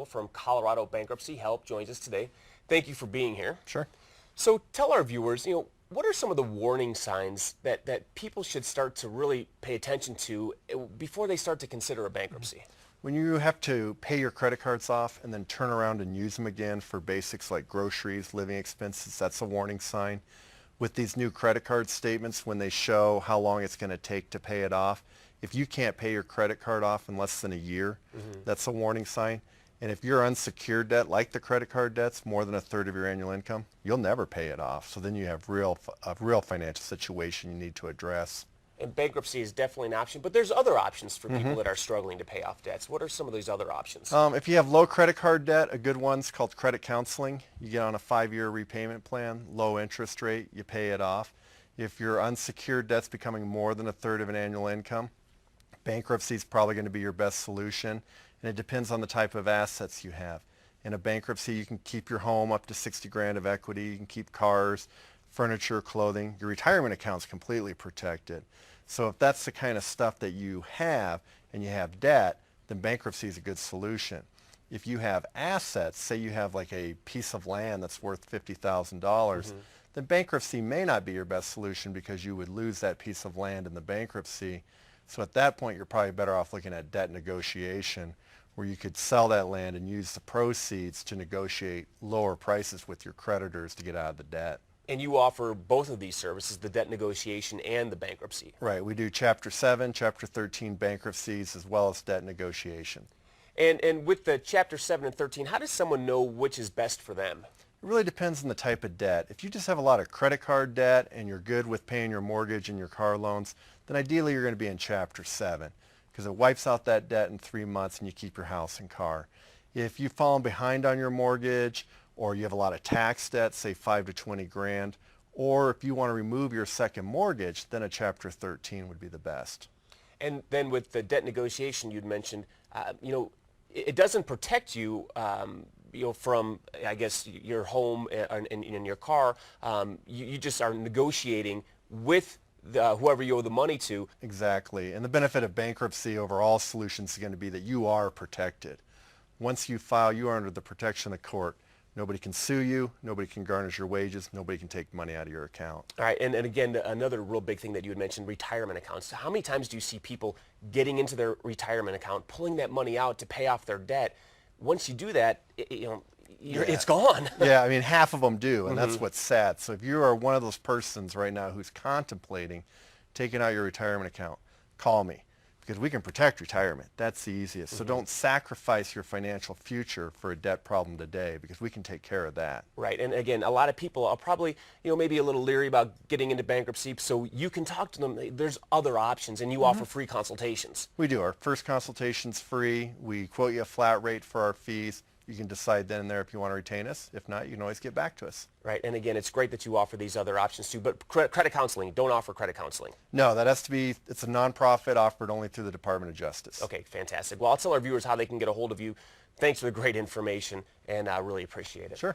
Campbell from Colorado Bankruptcy Help joins us today. Thank you for being here. Sure. So tell our viewers, what are some of the warning signs that people should start to really pay attention to before they start to consider a bankruptcy? When you have to pay your credit cards off and then turn around and use them again for basics like groceries, living expenses, that's a warning sign. With these new credit card statements, when they show how long it's going to take to pay it off, if you can't pay your credit card off in less than a year, that's a warning sign. And if your unsecured debt, like the credit card debt's more than a third of your annual income, you'll never pay it off. So then you have a real financial situation you need to address. And bankruptcy is definitely an option, but there's other options for people that are struggling to pay off debts. What are some of these other options? If you have low credit card debt, a good one's called credit counseling. You get on a 5-year repayment plan, low interest rate, you pay it off. If your unsecured debt's becoming more than a third of an annual income, bankruptcy is probably going to be your best solution, and it depends on the type of assets you have. In a bankruptcy, you can keep your home up to 60 grand of equity, you can keep cars, furniture, clothing. Your retirement account's completely protected. So if that's the kind of stuff that you have and you have debt, then bankruptcy is a good solution. If you have assets, say you have like a piece of land that's worth $50,000, then bankruptcy may not be your best solution because you would lose that piece of land in the bankruptcy. So at that point, you're probably better off looking at debt negotiation, where you could sell that land and use the proceeds to negotiate lower prices with your creditors to get out of the debt. And you offer both of these services, the debt negotiation and the bankruptcy. Right. We do Chapter 7, Chapter 13 bankruptcies, as well as debt negotiation. And with the Chapter 7 and 13, how does someone know which is best for them? It really depends on the type of debt. If you just have a lot of credit card debt and you're good with paying your mortgage and your car loans, then ideally you're going to be in Chapter 7 because it wipes out that debt in 3 months and you keep your house and car. If you've fallen behind on your mortgage, or you have a lot of tax debt, say 5 to 20 grand, or if you want to remove your second mortgage, then a Chapter 13 would be the best. And then with the debt negotiation you'd mentioned, it doesn't protect you, from, I guess, your home and your car. You just are negotiating with whoever you owe the money to. Exactly. And the benefit of bankruptcy over all solutions is going to be that you are protected. Once you file, you are under the protection of the court. Nobody can sue you, nobody can garnish your wages, nobody can take money out of your account. All right, and again, another real big thing that you had mentioned, retirement accounts. So how many times do you see people getting into their retirement account, pulling that money out to pay off their debt? Once you do that, it's gone. Yeah, I mean, half of them do, and that's what's sad. So if you are one of those persons right now who's contemplating taking out your retirement account, call me. Because we can protect retirement. That's the easiest. So don't sacrifice your financial future for a debt problem today because we can take care of that. Right. And again, a lot of people are probably, maybe a little leery about getting into bankruptcy. So you can talk to them. There's other options, and you offer free consultations. We do. Our first consultation's free. We quote you a flat rate for our fees. You can decide then and there if you want to retain us. If not, you can always get back to us. Right. And again, it's great that you offer these other options too. But credit counseling, don't offer credit counseling. No, that has to be, it's a nonprofit offered only through the Department of Justice. Okay, fantastic. Well, I'll tell our viewers how they can get a hold of you. Thanks for the great information, and I really appreciate it. Sure.